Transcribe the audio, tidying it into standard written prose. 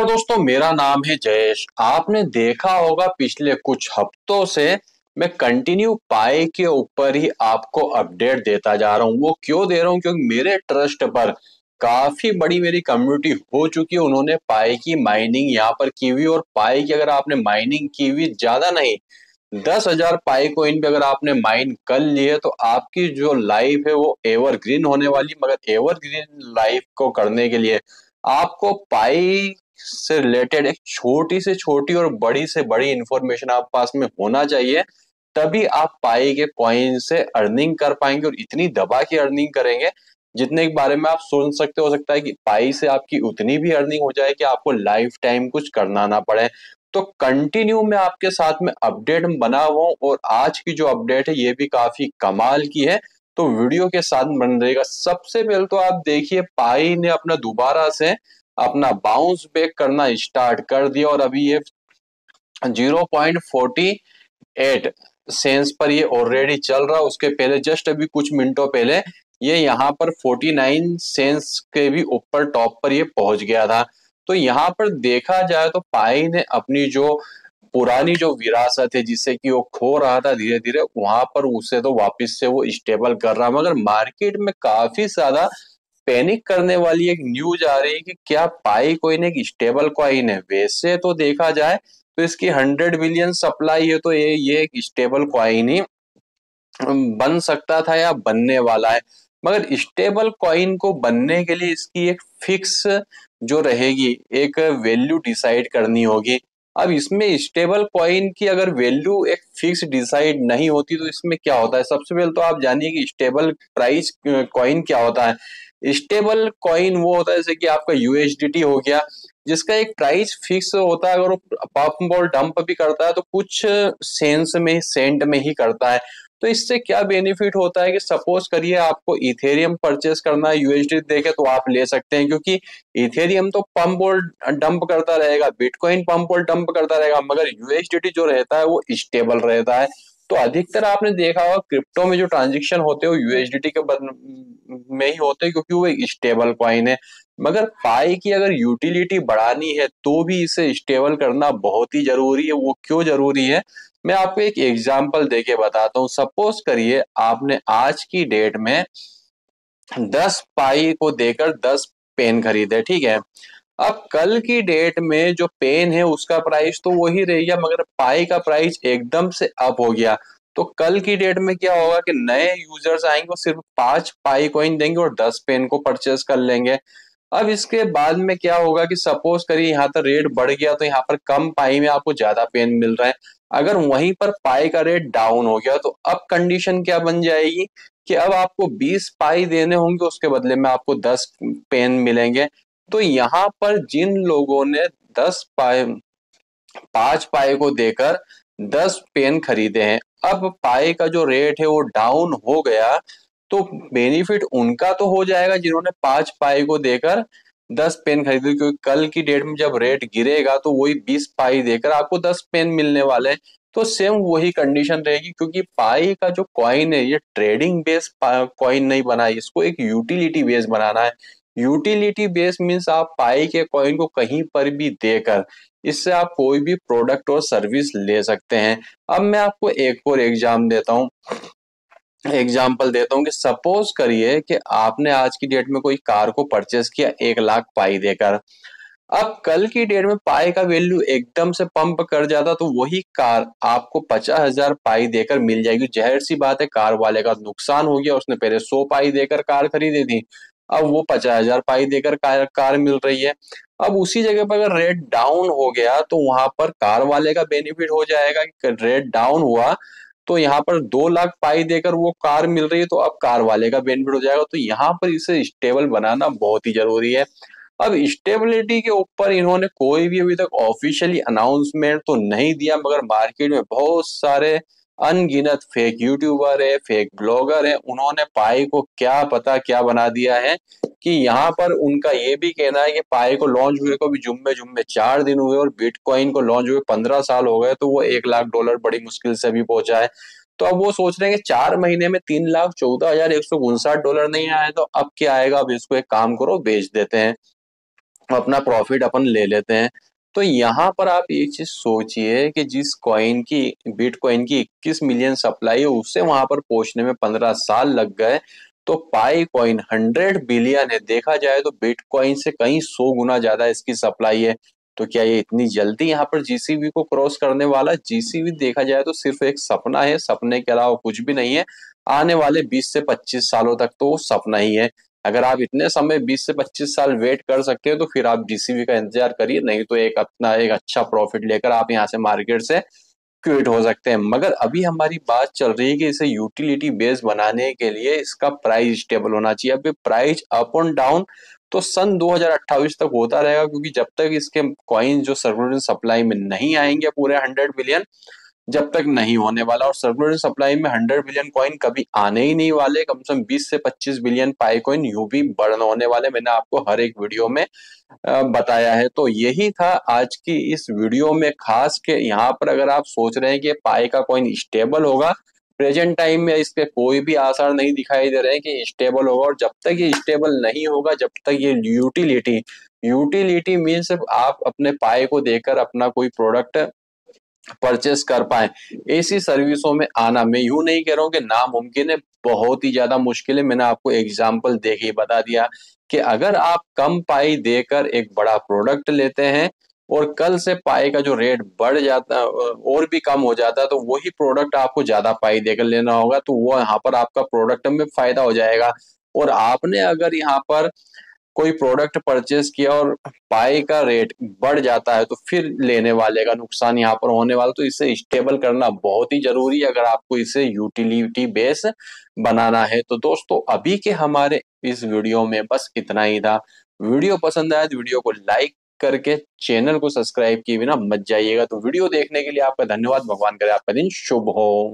दोस्तों, मेरा नाम है जयेश। आपने देखा होगा पिछले कुछ हफ्तों से मैं कंटिन्यू पाई के ऊपर ही आपको अपडेट देता जा रहा हूँ। वो क्यों दे रहा हूँ? क्योंकि मेरे ट्रस्ट पर काफी बड़ी मेरी कम्युनिटी हो चुकी है। उन्होंने पाई की माइनिंग यहाँ पर की हुई, और पाई की अगर आपने माइनिंग की हुई, ज्यादा नहीं, 10,000 पाई कोइन पे अगर आपने माइन कर लिए तो आपकी जो लाइफ है वो एवरग्रीन होने वाली। मगर एवरग्रीन लाइफ को करने के लिए आपको पाई से रिलेटेड एक छोटी से छोटी और बड़ी से बड़ी इंफॉर्मेशन आप पास में होना चाहिए। तभी आप पाई के कॉइन से अर्निंग कर पाएंगे, और इतनी दबा के अर्निंग करेंगे जितने के बारे में आप सोच सकते हो सकता है कि पाई से आपकी उतनी भी अर्निंग हो जाए कि आपको लाइफ टाइम कुछ करना ना पड़े। तो कंटिन्यू मैं आपके साथ में अपडेट बना हुआ हूं, और आज की जो अपडेट है ये भी काफी कमाल की है। तो वीडियो के साथ बन रहेगा। सबसे पहले तो आप देखिए, पाई ने अपना दोबारा से अपना बाउंस बैक करना स्टार्ट कर दिया, और अभी ये 0.48 सेंस पर ये ऑलरेडी चल रहा है। उसके पहले जस्ट अभी कुछ मिनटों पहले ये यहाँ पर 49 सेंस के भी ऊपर टॉप पर ये पहुंच गया था। तो यहाँ पर देखा जाए तो पाई ने अपनी जो पुरानी जो विरासत है जिससे कि वो खो रहा था धीरे धीरे, वहां पर उसे तो वापस से वो स्टेबल कर रहा है। मगर मार्केट में काफी ज्यादा पैनिक करने वाली एक न्यूज आ रही है कि क्या पाई कोइन एक स्टेबल कॉइन है। वैसे तो देखा जाए तो इसकी 100 बिलियन सप्लाई है, तो ये एक स्टेबल कॉइन ही बन सकता था या बनने वाला है। मगर स्टेबल कॉइन को बनने के लिए इसकी एक फिक्स जो रहेगी, एक वैल्यू डिसाइड करनी होगी। अब इसमें स्टेबल कॉइन की अगर वैल्यू एक फिक्स डिसाइड नहीं होती तो इसमें क्या होता है? सबसे पहले तो आप जानिए कि स्टेबल प्राइस कॉइन क्या होता है। स्टेबल कॉइन वो होता है जैसे कि आपका यूएसडीटी हो गया, जिसका एक प्राइस फिक्स होता है। अगर वो पंप और डंप भी करता है तो कुछ सेंस में, सेंट में ही करता है। तो इससे क्या बेनिफिट होता है कि सपोज करिए आपको इथेरियम परचेस करना है यूएसडी देके तो आप ले सकते हैं, क्योंकि इथेरियम तो पंप और डंप करता रहेगा, बिटकॉइन पंप और डंप करता रहेगा, मगर यूएसडीटी जो रहता है वो स्टेबल रहता है। तो अधिकतर आपने देखा होगा क्रिप्टो में जो ट्रांजेक्शन होते हैं वो यूएसडीटी के में ही होते हैं, क्योंकि वो एक स्टेबल कॉइन है। मगर पाई की अगर यूटिलिटी बढ़ानी है तो भी इसे स्टेबल करना बहुत ही जरूरी है। वो क्यों जरूरी है, मैं आपको एक एग्जांपल देके बताता हूँ। सपोज करिए आपने आज की डेट में 10 पाई को देकर 10 पेन खरीदे, ठीक है। अब कल की डेट में जो पेन है उसका प्राइस तो वही रह गया, मगर पाई का प्राइस एकदम से अप हो गया। तो कल की डेट में क्या होगा कि नए यूजर्स आएंगे, वो सिर्फ 5 पाई कॉइन देंगे और 10 पेन को परचेस कर लेंगे। अब इसके बाद में क्या होगा कि सपोज करिए यहाँ पर रेट बढ़ गया तो यहाँ पर कम पाई में आपको ज्यादा पेन मिल रहा है। अगर वहीं पर पाई का रेट डाउन हो गया तो अब कंडीशन क्या बन जाएगी कि अब आपको 20 पाई देने होंगे, उसके बदले में आपको 10 पेन मिलेंगे। तो यहाँ पर जिन लोगों ने 10 पाई, 5 पाई को देकर 10 पेन खरीदे हैं, अब पाई का जो रेट है वो डाउन हो गया, तो बेनिफिट उनका तो हो जाएगा जिन्होंने 5 पाई को देकर 10 पेन खरीदे, क्योंकि कल की डेट में जब रेट गिरेगा तो वही 20 पाई देकर आपको 10 पेन मिलने वाले हैं। तो सेम वही कंडीशन रहेगी, क्योंकि पाई का जो कॉइन है ये ट्रेडिंग बेस कॉइन नहीं बना है, इसको एक यूटिलिटी बेस बनाना है। यूटिलिटी बेस मीन्स आप पाई के कॉइन को कहीं पर भी देकर इससे आप कोई भी प्रोडक्ट और सर्विस ले सकते हैं। अब मैं आपको एक और एग्जाम्पल देता हूँ कि सपोज करिए कि आपने आज की डेट में कोई कार को परचेस किया 1 लाख पाई देकर। अब कल की डेट में पाई का वैल्यू एकदम से पंप कर जाता तो वही कार आपको 50,000 पाई देकर मिल जाएगी। जाहिर सी बात है कार वाले का नुकसान हो गया, उसने पहले 100 पाई देकर कार खरीदी थी, अब वो 50,000 पाई देकर कार मिल रही है। अब उसी जगह पर अगर रेट डाउन हो गया तो वहां पर कार वाले का बेनिफिट हो जाएगा कि रेट डाउन हुआ तो यहाँ पर 2 लाख पाई देकर वो कार मिल रही है, तो अब कार वाले का बेनिफिट हो जाएगा। तो यहाँ पर इसे स्टेबल बनाना बहुत ही जरूरी है। अब स्टेबिलिटी के ऊपर इन्होंने कोई भी अभी तक ऑफिशियली अनाउंसमेंट तो नहीं दिया, मगर मार्केट में बहुत सारे अनगिनत फेक यूट्यूबर है, फेक ब्लॉगर है, उन्होंने पाई को क्या पता क्या बना दिया है कि यहाँ पर उनका ये भी कहना है कि पाई को लॉन्च हुए को भी जुम्मे जुम्मे 4 दिन हुए, और बिटकॉइन को लॉन्च हुए 15 साल हो गए, तो वो $1 लाख बड़ी मुश्किल से भी पहुंचा है। तो अब वो सोच रहे हैं कि 4 महीने में $3,14,159 नहीं आया तो अब क्या आएगा, अब इसको एक काम करो बेच देते हैं। अपना प्रॉफिट अपन ले लेते हैं। तो यहाँ पर आप एक चीज सोचिए कि जिस कॉइन की, बिटकॉइन की 21 मिलियन सप्लाई है, उससे वहां पर पहुंचने में 15 साल लग गए। तो पाई कॉइन 100 बिलियन है, देखा जाए तो बिटकॉइन से कहीं 100 गुना ज्यादा इसकी सप्लाई है। तो क्या ये इतनी जल्दी यहाँ पर जीसीबी को क्रॉस करने वाला? जीसीबी देखा जाए तो सिर्फ एक सपना है, सपने के अलावा कुछ भी नहीं है। आने वाले 20 से 25 सालों तक तो वो सपना ही है। अगर आप इतने समय 20 से 25 साल वेट कर सकते हो तो फिर आप जीसीबी का इंतजार करिए, नहीं तो एक अपना एक अच्छा प्रॉफिट लेकर आप यहाँ से मार्केट से क्विट हो सकते हैं। मगर अभी हमारी बात चल रही है कि इसे यूटिलिटी बेस बनाने के लिए इसका प्राइस स्टेबल होना चाहिए। अभी प्राइस अप एंड डाउन तो सन 2028 तक होता रहेगा, क्योंकि जब तक इसके कॉइन जो सर्कुलेटिंग सप्लाई में नहीं आएंगे पूरे 100 बिलियन, जब तक नहीं होने वाला। और सर्कुलर सप्लाई में 100 बिलियन कॉइन कभी आने ही नहीं वाले। कम से कम 20 से 25 बिलियन पाई कॉइन यूं भी बर्न होने वाले, मैंने आपको हर एक वीडियो में बताया है। तो यही था आज की इस वीडियो में खास के, यहाँ पर अगर आप सोच रहे हैं कि पाई का कॉइन स्टेबल होगा, प्रेजेंट टाइम में इसके कोई भी आसार नहीं दिखाई दे रहे हैं कि स्टेबल होगा। और जब तक ये स्टेबल नहीं होगा, जब तक ये यूटिलिटी, यूटिलिटी मीन्स आप अपने पाई को देकर अपना कोई प्रोडक्ट परचेस कर पाए, ऐसी सर्विसों में आना, मैं यूं नहीं कह रहा हूं कि नामुमकिन है, बहुत ही ज्यादा मुश्किल है। मैंने आपको एग्जाम्पल दे के बता दिया कि अगर आप कम पाई देकर एक बड़ा प्रोडक्ट लेते हैं और कल से पाई का जो रेट बढ़ जाता और भी कम हो जाता है, तो वही प्रोडक्ट आपको ज्यादा पाई देकर लेना होगा। तो वो यहाँ पर आपका प्रोडक्ट में फायदा हो जाएगा। और आपने अगर यहाँ पर कोई प्रोडक्ट परचेस किया और पाई का रेट बढ़ जाता है, तो फिर लेने वाले का नुकसान यहाँ पर होने वाला। तो इसे स्टेबल करना बहुत ही जरूरी है अगर आपको इसे यूटिलिटी बेस बनाना है। तो दोस्तों अभी के हमारे इस वीडियो में बस इतना ही था। वीडियो पसंद आया तो वीडियो को लाइक करके चैनल को सब्सक्राइब किए बिना मत जाइएगा। तो वीडियो देखने के लिए आपका धन्यवाद। भगवान करे आपका दिन शुभ हो।